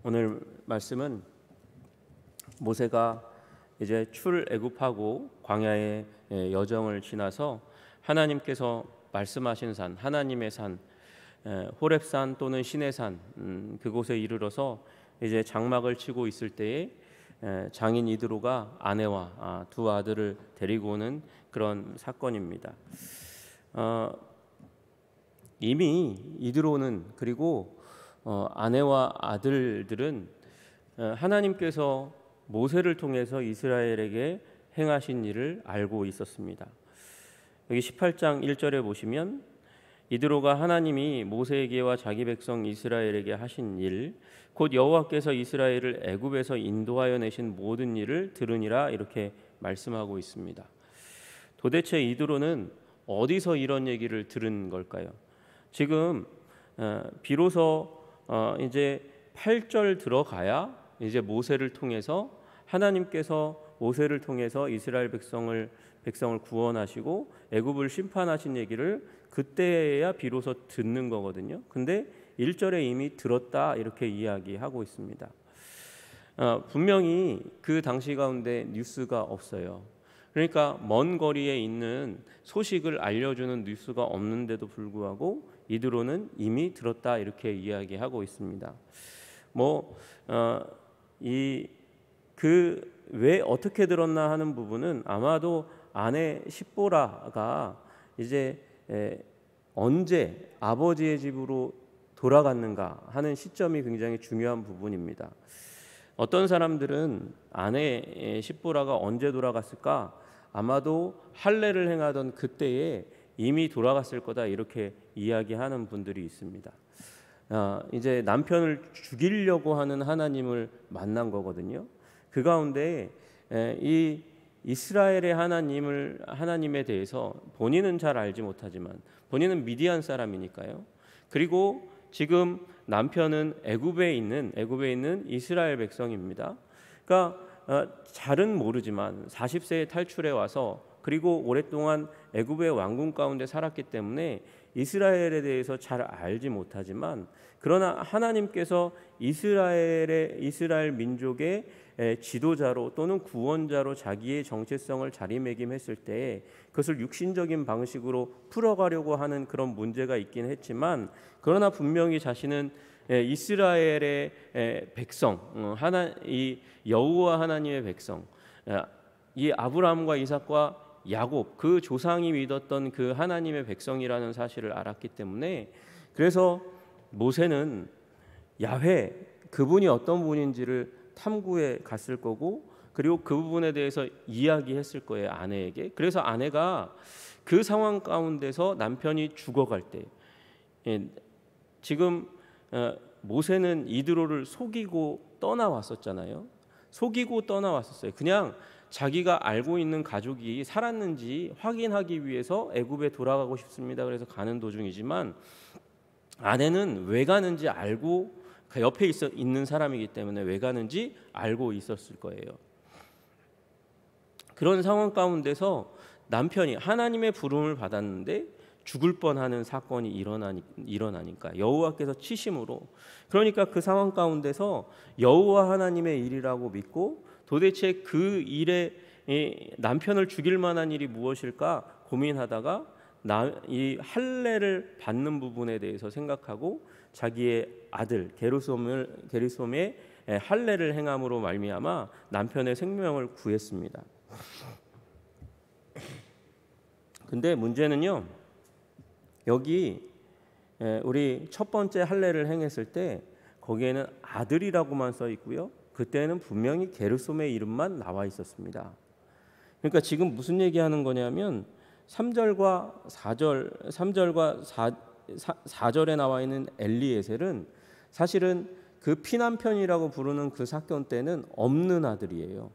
오늘 말씀은 모세가 이제 출애굽하고 광야의 여정을 지나서 하나님께서 말씀하신 산, 하나님의 산, 호렙산 또는 시내산 그곳에 이르러서 이제 장막을 치고 있을 때에 장인 이드로가 아내와 두 아들을 데리고 오는 그런 사건입니다. 이미 이드로는 그리고 아내와 아들들은 하나님께서 모세를 통해서 이스라엘에게 행하신 일을 알고 있었습니다. 여기 18장 1절에 보시면 이드로가 하나님이 모세에게와 자기 백성 이스라엘에게 하신 일, 곧 여호와께서 이스라엘을 애굽에서 인도하여 내신 모든 일을 들으니라 이렇게 말씀하고 있습니다. 도대체 이드로는 어디서 이런 얘기를 들은 걸까요? 지금 비로소 이제 8절 들어가야 이제 모세를 통해서 하나님께서 모세를 통해서 이스라엘 백성을 구원하시고 애굽을 심판하신 얘기를 그때야 비로소 듣는 거거든요. 근데 1절에 이미 들었다 이렇게 이야기하고 있습니다. 분명히 그 당시 가운데 뉴스가 없어요. 그러니까 먼 거리에 있는 소식을 알려주는 뉴스가 없는데도 불구하고 이드로는 이미 들었다 이렇게 이야기하고 있습니다. 왜 어떻게 들었나 하는 부분은 아마도 아내 십보라가 이제 언제 아버지의 집으로 돌아갔는가 하는 시점이 굉장히 중요한 부분입니다. 어떤 사람들은 아내 십보라가 언제 돌아갔을까? 아마도 할례를 행하던 그때에 이미 돌아갔을 거다 이렇게 이야기하는 분들이 있습니다. 이제 남편을 죽이려고 하는 하나님을 만난 거거든요. 그 가운데 이 이스라엘의 하나님에 대해서 본인은 잘 알지 못하지만 본인은 미디안 사람이니까요. 그리고 지금 남편은 애굽에 있는 이스라엘 백성입니다. 그러니까 잘은 모르지만 40세에 탈출해 와서 그리고 오랫동안 애굽의 왕궁 가운데 살았기 때문에 이스라엘에 대해서 잘 알지 못하지만 그러나 하나님께서 이스라엘 민족의 지도자로 또는 구원자로 자기의 정체성을 자리매김했을 때 그것을 육신적인 방식으로 풀어가려고 하는 그런 문제가 있긴 했지만 그러나 분명히 자신은 이스라엘의 백성, 이 여호와 하나님의 백성, 이 아브라함과 이삭과 야곱 그 조상이 믿었던 그 하나님의 백성이라는 사실을 알았기 때문에 그래서 모세는 야훼 그분이 어떤 분인지를 탐구해 갔을 거고 그리고 그 부분에 대해서 이야기했을 거예요 아내에게. 그래서 아내가 그 상황 가운데서 남편이 죽어갈 때 지금 모세는 이드로를 속이고 떠나왔었잖아요. 속이고 떠나왔었어요. 그냥 자기가 알고 있는 가족이 살았는지 확인하기 위해서 애굽에 돌아가고 싶습니다. 그래서 가는 도중이지만 아내는 왜 가는지 알고 옆에 있는 사람이기 때문에 왜 가는지 알고 있었을 거예요. 그런 상황 가운데서 남편이 하나님의 부름을 받았는데 죽을 뻔하는 사건이 일어나니까 여호와께서 치심으로 그러니까 그 상황 가운데서 여호와 하나님의 일이라고 믿고 도대체 그 일에 남편을 죽일 만한 일이 무엇일까 고민하다가 이 할례를 받는 부분에 대해서 생각하고 자기의 아들 게르솜의 할례를 행함으로 말미암아 남편의 생명을 구했습니다. 근데 문제는요. 여기 우리 첫 번째 할례를 행했을 때 거기에는 아들이라고만 써 있고요. 그때는 분명히 게르솜의 이름만 나와 있었습니다. 그러니까 지금 무슨 얘기하는 거냐면 3절과 4절에 나와 있는 엘리에셀은 사실은 그 피난편이라고 부르는 그 사건 때는 없는 아들이에요.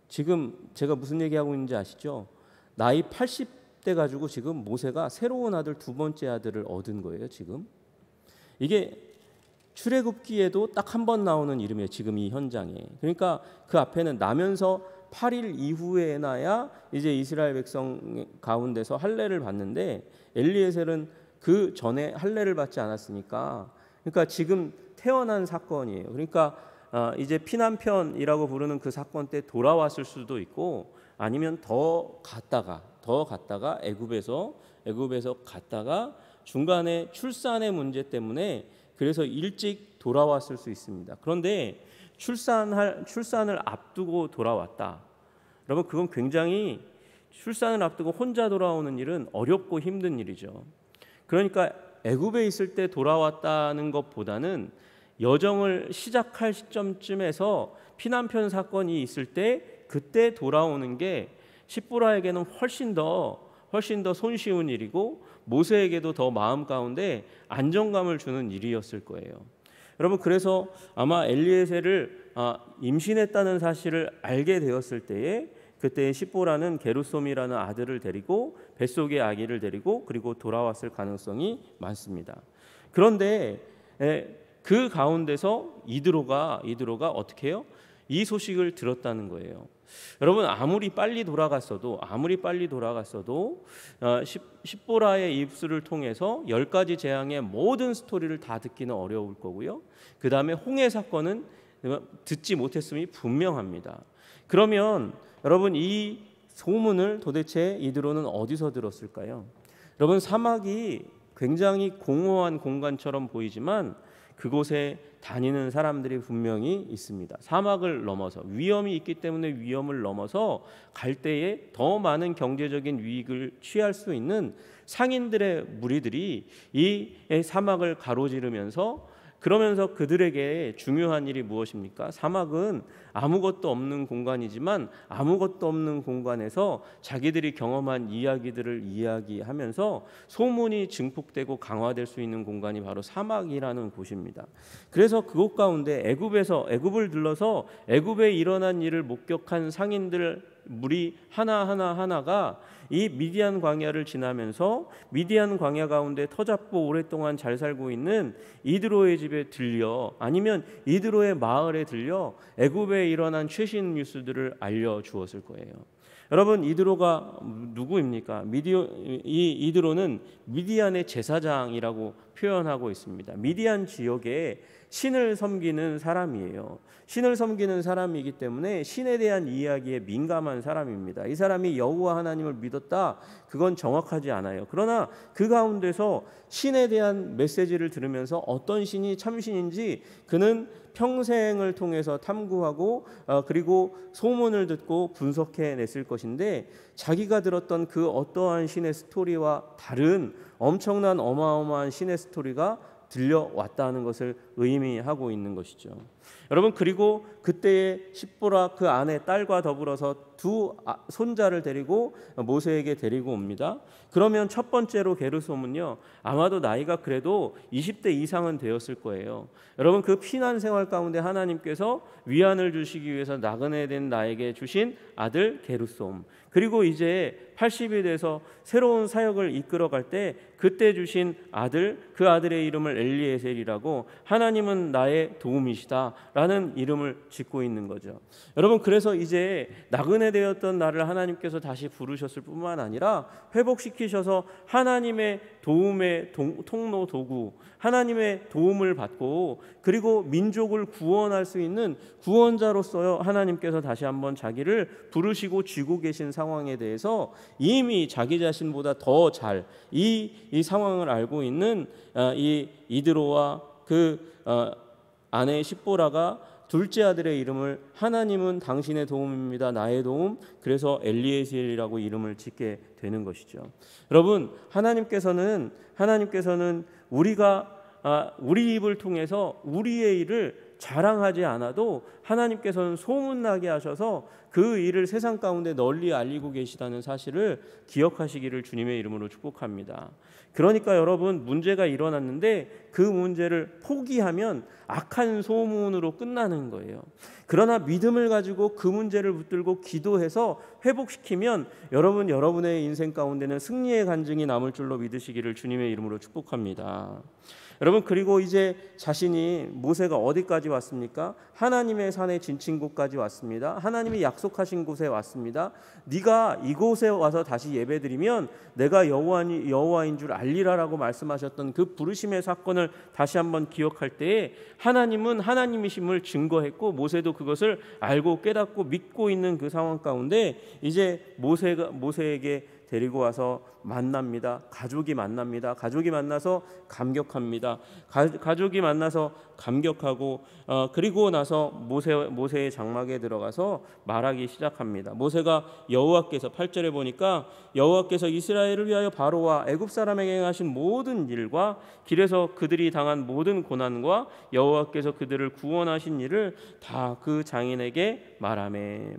지금 제가 무슨 얘기하고 있는지 아시죠? 나이 80대 가지고 지금 모세가 새로운 아들 두 번째 아들을 얻은 거예요. 지금 이게 출애굽기에도 딱 한 번 나오는 이름이에요. 지금 이 현장에. 그러니까 그 앞에는 나면서 8일 이후에 나야 이제 이스라엘 백성 가운데서 할례를 받는데 엘리에셀은 그 전에 할례를 받지 않았으니까 그러니까 지금 태어난 사건이에요. 그러니까 이제 피난편이라고 부르는 그 사건 때 돌아왔을 수도 있고, 아니면 더 갔다가 애굽에서 갔다가 중간에 출산의 문제 때문에 그래서 일찍 돌아왔을 수 있습니다. 그런데 출산을 앞두고 돌아왔다. 여러분, 그건 굉장히, 출산을 앞두고 혼자 돌아오는 일은 어렵고 힘든 일이죠. 그러니까 애굽에 있을 때 돌아왔다는 것보다는 여정을 시작할 시점쯤에서 피난편 사건이 있을 때 그때 돌아오는 게 십보라에게는 훨씬 더 손쉬운 일이고 모세에게도 더 마음 가운데 안정감을 주는 일이었을 거예요. 여러분, 그래서 아마 엘리에셀을 임신했다는 사실을 알게 되었을 때에 그때 십보라는 게르솜이라는 아들을 데리고 뱃속의 아기를 데리고 그리고 돌아왔을 가능성이 많습니다. 그런데 그 가운데서 이드로가 어떻게 해요? 이 소식을 들었다는 거예요. 여러분, 아무리 빨리 돌아갔어도 십보라의 입술을 통해서 10가지 재앙의 모든 스토리를 다 듣기는 어려울 거고요. 그 다음에 홍해 사건은 듣지 못했음이 분명합니다. 그러면 여러분, 이 소문을 도대체 이드로는 어디서 들었을까요? 여러분, 사막이 굉장히 공허한 공간처럼 보이지만 그곳에 다니는 사람들이 분명히 있습니다. 사막을 넘어서, 위험이 있기 때문에 위험을 넘어서 갈 때에 더 많은 경제적인 유익을 취할 수 있는 상인들의 무리들이 이 사막을 가로지르면서, 그러면서 그들에게 중요한 일이 무엇입니까? 사막은 아무것도 없는 공간이지만 아무것도 없는 공간에서 자기들이 경험한 이야기들을 이야기하면서 소문이 증폭되고 강화될 수 있는 공간이 바로 사막이라는 곳입니다. 그래서 그곳 가운데 애굽을 들러서 애굽에 일어난 일을 목격한 상인들 무리 하나가 이 미디안 광야를 지나면서 미디안 광야 가운데 터잡고 오랫동안 잘 살고 있는 이드로의 집에 들려, 아니면 이드로의 마을에 들려 애굽에 일어난 최신 뉴스들을 알려주었을 거예요. 여러분, 이드로가 누구입니까? 이드로는 미디안의 제사장이라고 표현하고 있습니다. 미디안 지역에 신을 섬기는 사람이에요. 신을 섬기는 사람이기 때문에 신에 대한 이야기에 민감한 사람입니다. 이 사람이 여호와 하나님을 믿었다, 그건 정확하지 않아요. 그러나 그 가운데서 신에 대한 메시지를 들으면서 어떤 신이 참신인지 그는 평생을 통해서 탐구하고 그리고 소문을 듣고 분석해냈을 것인데, 자기가 들었던 그 어떠한 신의 스토리와 다른 엄청난 어마어마한 신의 스토리가 들려왔다는 것을 의미하고 있는 것이죠. 여러분, 그리고 그때의 십보라 그 아내 딸과 더불어서 두 손자를 데리고 모세에게 데리고 옵니다. 그러면 첫 번째로 게르솜은요, 아마도 나이가 그래도 20대 이상은 되었을 거예요. 여러분, 그 피난 생활 가운데 하나님께서 위안을 주시기 위해서 나그네 된 나에게 주신 아들 게르솜, 그리고 이제 80이 돼서 새로운 사역을 이끌어갈 때 그때 주신 아들, 그 아들의 이름을 엘리에셀이라고, 하나님은 나의 도움이시다 라는 이름을 짓고 있는 거죠. 여러분, 그래서 이제 나그네 되었던 나를 하나님께서 다시 부르셨을 뿐만 아니라 회복시키셔서 하나님의 도움의 통로 도구, 하나님의 도움을 받고 그리고 민족을 구원할 수 있는 구원자로서 하나님께서 다시 한번 자기를 부르시고 쥐고 계신 상황에 대해서 이미 자기 자신보다 더 잘 이 상황을 알고 있는 이 이드로와 그 아내 십보라가 둘째 아들의 이름을 하나님은 당신의 도움입니다, 나의 도움, 그래서 엘리에셀이라고 이름을 짓게 되는 것이죠. 여러분, 하나님께서는 우리 입을 통해서 우리의 일을 자랑하지 않아도 하나님께서는 소문나게 하셔서 그 일을 세상 가운데 널리 알리고 계시다는 사실을 기억하시기를 주님의 이름으로 축복합니다. 그러니까 여러분, 문제가 일어났는데 그 문제를 포기하면 악한 소문으로 끝나는 거예요. 그러나 믿음을 가지고 그 문제를 붙들고 기도해서 회복시키면 여러분의 인생 가운데는 승리의 간증이 남을 줄로 믿으시기를 주님의 이름으로 축복합니다. 여러분, 그리고 이제 자신이 모세가 어디까지 왔습니까? 하나님의 산에 진친 곳까지 왔습니다. 하나님이 약속하신 곳에 왔습니다. 네가 이곳에 와서 다시 예배드리면 내가 여호와인 줄 알리라라고 말씀하셨던 그 부르심의 사건을 다시 한번 기억할 때에 하나님은 하나님이심을 증거했고 모세도 그것을 알고 깨닫고 믿고 있는 그 상황 가운데 이제 모세에게 데리고 와서 만납니다. 가족이 만납니다. 가족이 만나서 감격합니다. 가족이 만나서 감격하고 그리고 나서 모세의 장막에 들어가서 말하기 시작합니다. 모세가 여호와께서 8절에 보니까 여호와께서 이스라엘을 위하여 바로와 애굽 사람에게 행하신 모든 일과 길에서 그들이 당한 모든 고난과 여호와께서 그들을 구원하신 일을 다 그 장인에게 말하매.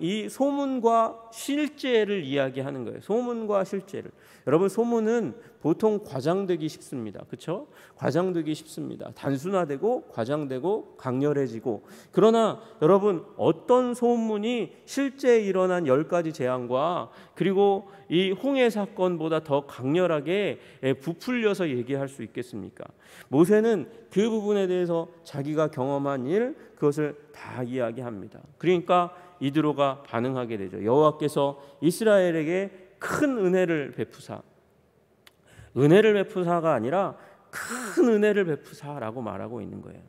이 소문과 실제를 이야기하는 거예요. 소문과 실제를. 여러분, 소문은 보통 과장되기 쉽습니다. 그렇죠? 과장되기 쉽습니다. 단순화되고 과장되고 강렬해지고. 그러나 여러분, 어떤 소문이 실제 일어난 10가지 재앙과 그리고 이 홍해 사건보다 더 강렬하게 부풀려서 얘기할 수 있겠습니까? 모세는 그 부분에 대해서 자기가 경험한 일, 그것을 다 이야기합니다. 그러니까 이드로가 반응하게 되죠. 여호와께서 이스라엘에게 큰 은혜를 베푸사가 아니라 큰 은혜를 베푸사라고 말하고 있는 거예요.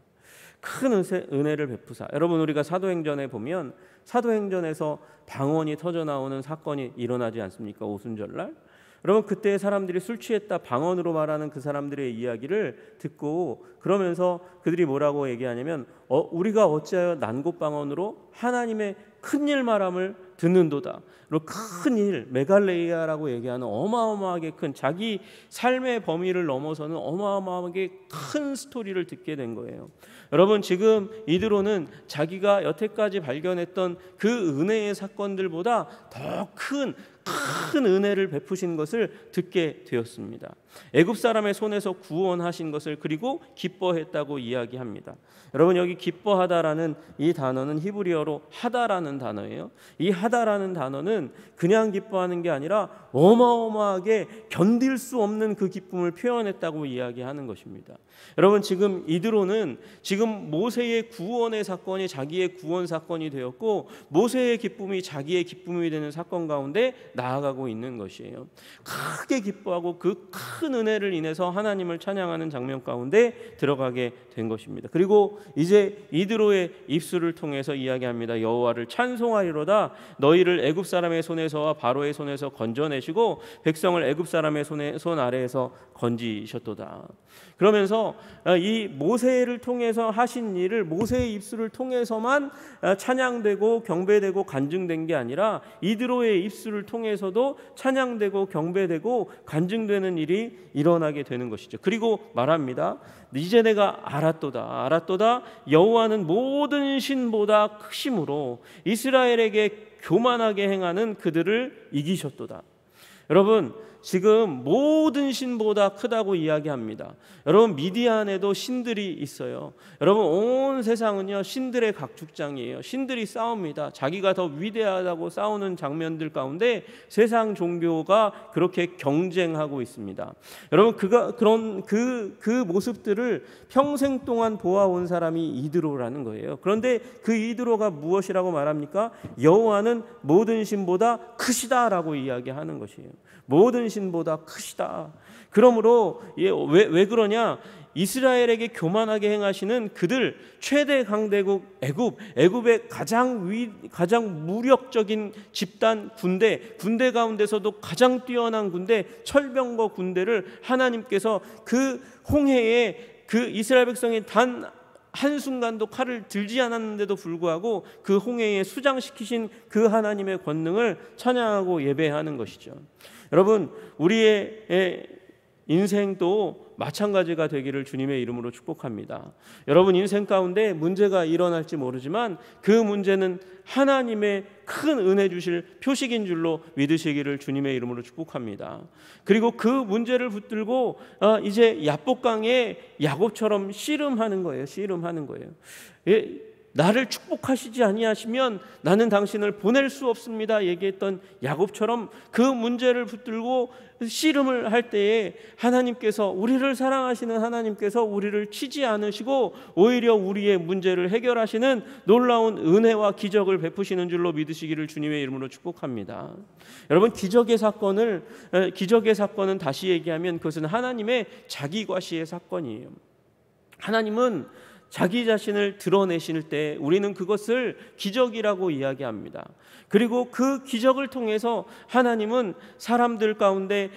큰 은혜를 베푸사. 여러분, 우리가 사도행전에 보면 사도행전에서 방언이 터져 나오는 사건이 일어나지 않습니까? 오순절날. 여러분, 그때 사람들이 술 취했다 방언으로 말하는 그 사람들의 이야기를 듣고 그러면서 그들이 뭐라고 얘기하냐면 우리가 어찌하여 난곳방언으로 하나님의 큰일 말함을 듣는도다. 그리고 큰일, 메갈레이아라고 얘기하는 어마어마하게 큰, 자기 삶의 범위를 넘어서는 어마어마하게 큰 스토리를 듣게 된 거예요. 여러분, 지금 이드로는 자기가 여태까지 발견했던 그 은혜의 사건들보다 더 큰 은혜를 베푸신 것을 듣게 되었습니다. 애굽 사람의 손에서 구원하신 것을 그리고 기뻐했다고 이야기합니다. 여러분, 여기 기뻐하다라는 이 단어는 히브리어로 하다라는 단어예요. 이 하다라는 단어는 그냥 기뻐하는 게 아니라 어마어마하게 견딜 수 없는 그 기쁨을 표현했다고 이야기하는 것입니다. 여러분, 지금 이드로는 지금 모세의 구원의 사건이 자기의 구원 사건이 되었고 모세의 기쁨이 자기의 기쁨이 되는 사건 가운데 나아가고 있는 것이에요. 크게 기뻐하고 그 큰 은혜를 인해서 하나님을 찬양하는 장면 가운데 들어가게 된 것입니다. 그리고 이제 이드로의 입술을 통해서 이야기합니다. 여호와를 찬송하리로다. 너희를 애굽 사람의 손에서와 바로의 손에서 건져내시고 백성을 애굽 사람의 손 아래에서 건지셨도다. 그러면서 이 모세를 통해서 하신 일을 모세의 입술을 통해서만 찬양되고 경배되고 간증된 게 아니라 이드로의 입술을 통해서도 찬양되고 경배되고 간증되는 일이 일어나게 되는 것이죠. 그리고 말합니다. 이제 내가 알았도다. 여호와는 모든 신보다 크심으로 이스라엘에게 교만하게 행하는 그들을 이기셨도다. 여러분, 지금 모든 신보다 크다고 이야기합니다. 여러분, 미디안에도 신들이 있어요. 여러분, 온 세상은요 신들의 각축장이에요. 신들이 싸웁니다. 자기가 더 위대하다고 싸우는 장면들 가운데 세상 종교가 그렇게 경쟁하고 있습니다. 여러분, 그런 모습들을 평생 동안 보아온 사람이 이드로라는 거예요. 그런데 그 이드로가 무엇이라고 말합니까? 여호와는 모든 신보다 크시다라고 이야기하는 것이에요. 모든 신보다 크시다. 그러므로 왜 그러냐? 이스라엘에게 교만하게 행하시는 그들, 최대 강대국 애굽의 가장 무력적인 집단 군대 가운데서도 가장 뛰어난 군대, 철병거 군대를 하나님께서 그 홍해에 그 이스라엘 백성이 단 한순간도 칼을 들지 않았는데도 불구하고 그 홍해에 수장시키신 그 하나님의 권능을 찬양하고 예배하는 것이죠. 여러분, 우리의 인생도 마찬가지가 되기를 주님의 이름으로 축복합니다. 여러분, 인생 가운데 문제가 일어날지 모르지만 그 문제는 하나님의 큰 은혜 주실 표식인 줄로 믿으시기를 주님의 이름으로 축복합니다. 그리고 그 문제를 붙들고 이제 야복강에 야곱처럼 씨름하는 거예요. 나를 축복하시지 아니하시면 나는 당신을 보낼 수 없습니다 얘기했던 야곱처럼 그 문제를 붙들고 씨름을 할 때에 하나님께서, 우리를 사랑하시는 하나님께서 우리를 치지 않으시고 오히려 우리의 문제를 해결하시는 놀라운 은혜와 기적을 베푸시는 줄로 믿으시기를 주님의 이름으로 축복합니다. 여러분, 기적의 사건은 다시 얘기하면 그것은 하나님의 자기과시의 사건이에요. 하나님은 자기 자신을 드러내실 때 우리는 그것을 기적이라고 이야기합니다. 그리고 그 기적을 통해서 하나님은 사람들 가운데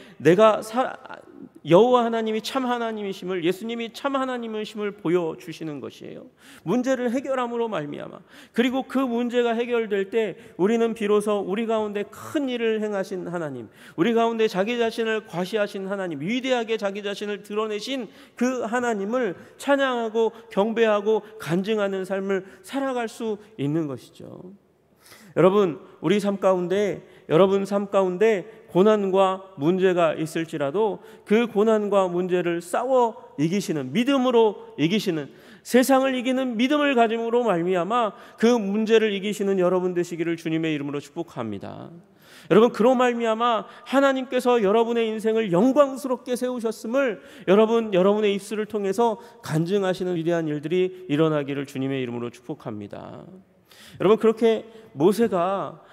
여호와 하나님이 참 하나님이심을, 예수님이 참 하나님이심을 보여주시는 것이에요. 문제를 해결함으로 말미암아, 그리고 그 문제가 해결될 때 우리는 비로소 우리 가운데 큰 일을 행하신 하나님, 우리 가운데 자기 자신을 과시하신 하나님, 위대하게 자기 자신을 드러내신 그 하나님을 찬양하고 경배하고 간증하는 삶을 살아갈 수 있는 것이죠. 여러분, 여러분 삶 가운데 고난과 문제가 있을지라도 그 고난과 문제를 싸워 이기시는, 믿음으로 이기시는, 세상을 이기는 믿음을 가짐으로 말미암아 그 문제를 이기시는 여러분 되시기를 주님의 이름으로 축복합니다. 여러분, 그로 말미암아 하나님께서 여러분의 인생을 영광스럽게 세우셨음을 여러분의 입술을 통해서 간증하시는 위대한 일들이 일어나기를 주님의 이름으로 축복합니다. 여러분, 그렇게 모세가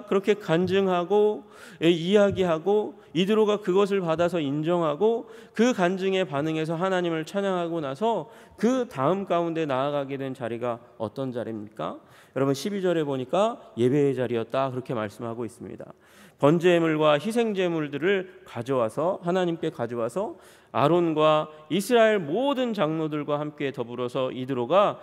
그렇게 간증하고 이야기하고 이드로가 그것을 받아서 인정하고 그 간증에 반응해서 하나님을 찬양하고 나서 그 다음 가운데 나아가게 된 자리가 어떤 자리입니까? 여러분, 12절에 보니까 예배의 자리였다 그렇게 말씀하고 있습니다. 번제물과 희생제물들을 하나님께 가져와서 아론과 이스라엘 모든 장로들과 함께 더불어서 이드로가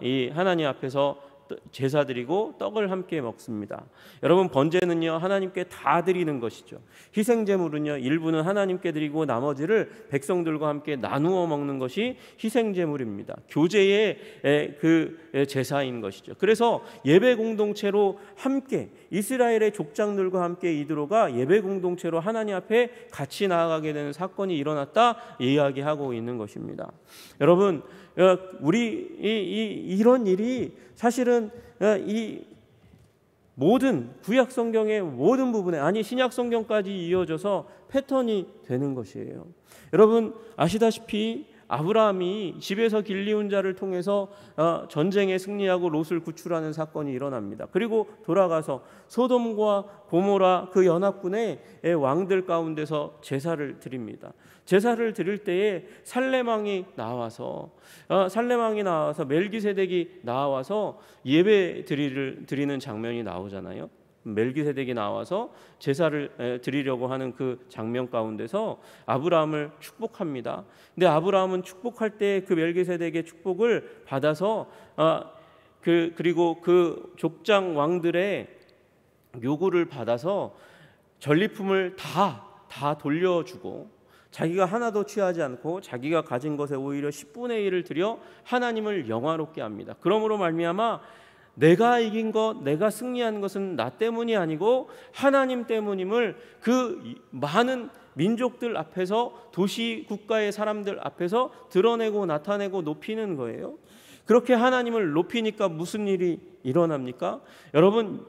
이 하나님 앞에서 제사 드리고 떡을 함께 먹습니다. 여러분, 번제는요 하나님께 다 드리는 것이죠. 희생제물은요 일부는 하나님께 드리고 나머지를 백성들과 함께 나누어 먹는 것이 희생제물입니다. 교제의 그 제사인 것이죠. 그래서 예배 공동체로 함께 이스라엘의 족장들과 함께 이드로가 예배 공동체로 하나님 앞에 같이 나아가게 되는 사건이 일어났다 이야기하고 있는 것입니다. 여러분, 이런 일이 사실은 이 모든 구약 성경의 모든 부분에, 아니 신약 성경까지 이어져서 패턴이 되는 것이에요. 여러분, 아시다시피 아브라함이 집에서 길리운 자를 통해서 전쟁에 승리하고 롯을 구출하는 사건이 일어납니다. 그리고 돌아가서 소돔과 고모라 그 연합군의 왕들 가운데서 제사를 드립니다. 제사를 드릴 때에 살레망이 나와서 멜기세덱이 나와서 예배 드리는 장면이 나오잖아요. 멜기세덱이 나와서 제사를 드리려고 하는 그 장면 가운데서 아브라함을 축복합니다. 근데 아브라함은 축복할 때 그 멜기세덱의 축복을 받아서 그리고 그 족장 왕들의 요구를 받아서 전리품을 다 돌려주고 자기가 하나도 취하지 않고 자기가 가진 것에 오히려 10분의 1을 들여 하나님을 영화롭게 합니다. 그러므로 말미암아 내가 이긴 것, 내가 승리한 것은 나 때문이 아니고 하나님 때문임을 그 많은 민족들 앞에서, 도시 국가의 사람들 앞에서 드러내고 나타내고 높이는 거예요. 그렇게 하나님을 높이니까 무슨 일이 일어납니까? 여러분,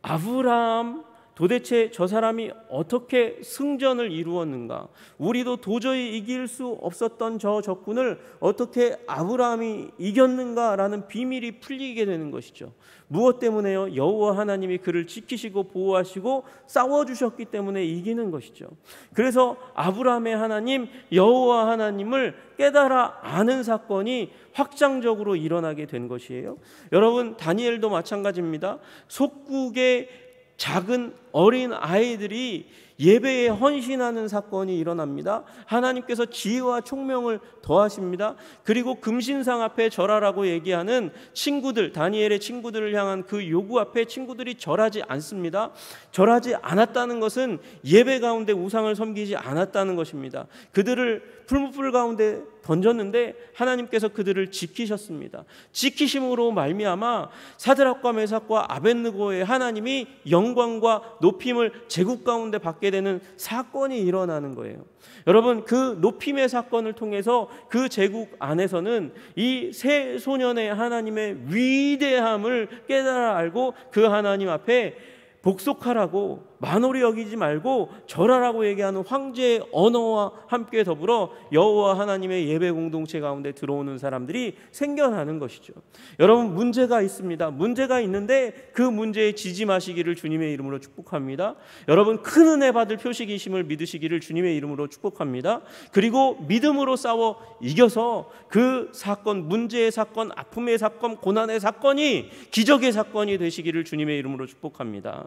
아브라함, 도대체 저 사람이 어떻게 승전을 이루었는가? 우리도 도저히 이길 수 없었던 저 적군을 어떻게 아브라함이 이겼는가라는 비밀이 풀리게 되는 것이죠. 무엇 때문에요? 여호와 하나님이 그를 지키시고 보호하시고 싸워주셨기 때문에 이기는 것이죠. 그래서 아브라함의 하나님, 여호와 하나님을 깨달아 아는 사건이 확장적으로 일어나게 된 것이에요. 여러분, 다니엘도 마찬가지입니다. 속국의 작은 어린 아이들이 예배에 헌신하는 사건이 일어납니다. 하나님께서 지혜와 총명을 더하십니다. 그리고 금신상 앞에 절하라고 얘기하는 친구들, 다니엘의 친구들을 향한 그 요구 앞에 친구들이 절하지 않습니다. 절하지 않았다는 것은 예배 가운데 우상을 섬기지 않았다는 것입니다. 그들을 풀무불 가운데 던졌는데 하나님께서 그들을 지키셨습니다. 지키심으로 말미암아 사드락과 메삭과 아벳느고의 하나님이 영광과 높임을 제국 가운데 받게 되는 사건이 일어나는 거예요. 여러분, 그 높임의 사건을 통해서 그 제국 안에서는 이 세 소년의 하나님의 위대함을 깨달아 알고 그 하나님 앞에 복속하라고, 만홀히 여기지 말고 절하라고 얘기하는 황제의 언어와 함께 더불어 여호와 하나님의 예배 공동체 가운데 들어오는 사람들이 생겨나는 것이죠. 여러분, 문제가 있습니다. 문제가 있는데 그 문제에 지지 마시기를 주님의 이름으로 축복합니다. 여러분, 큰 은혜 받을 표식이심을 믿으시기를 주님의 이름으로 축복합니다. 그리고 믿음으로 싸워 이겨서 그 사건, 문제의 사건, 아픔의 사건, 고난의 사건이 기적의 사건이 되시기를 주님의 이름으로 축복합니다.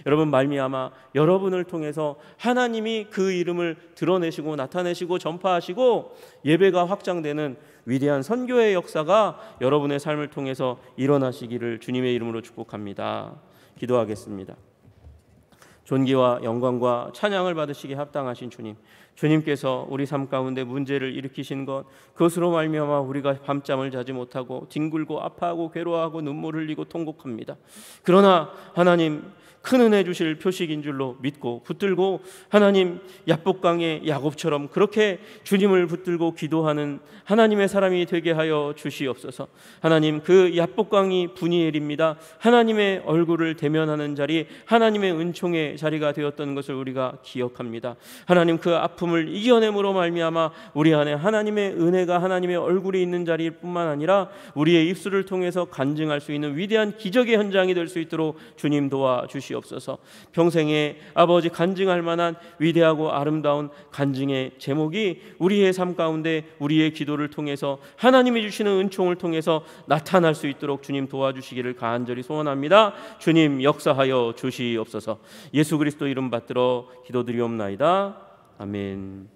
여러분, 말미암아 여러분을 통해서 하나님이 그 이름을 드러내시고 나타내시고 전파하시고 예배가 확장되는 위대한 선교의 역사가 여러분의 삶을 통해서 일어나시기를 주님의 이름으로 축복합니다. 기도하겠습니다. 존귀와 영광과 찬양을 받으시기에 합당하신 주님, 주님께서 우리 삶 가운데 문제를 일으키신 것, 그것으로 말미암아 우리가 밤잠을 자지 못하고 뒹굴고 아파하고 괴로워하고 눈물 흘리고 통곡합니다. 그러나 하나님, 큰 은혜 주실 표식인 줄로 믿고 붙들고 하나님, 야복강의 야곱처럼 그렇게 주님을 붙들고 기도하는 하나님의 사람이 되게 하여 주시옵소서. 하나님, 그 야복강이 분이엘입니다. 하나님의 얼굴을 대면하는 자리, 하나님의 은총의 자리가 되었던 것을 우리가 기억합니다. 하나님, 그 아픔을 이겨냄으로 말미암아 우리 안에 하나님의 은혜가, 하나님의 얼굴이 있는 자리일 뿐만 아니라 우리의 입술을 통해서 간증할 수 있는 위대한 기적의 현장이 될 수 있도록 주님 도와주시옵소서. 평생에 아버지 간증할 만한 위대하고 아름다운 간증의 제목이 우리의 삶 가운데 우리의 기도를 통해서 하나님이 주시는 은총을 통해서 나타날 수 있도록 주님 도와주시기를 간절히 소원합니다. 주님 역사하여 주시옵소서. 예수 그리스도 이름 받들어 기도드리옵나이다. 아멘.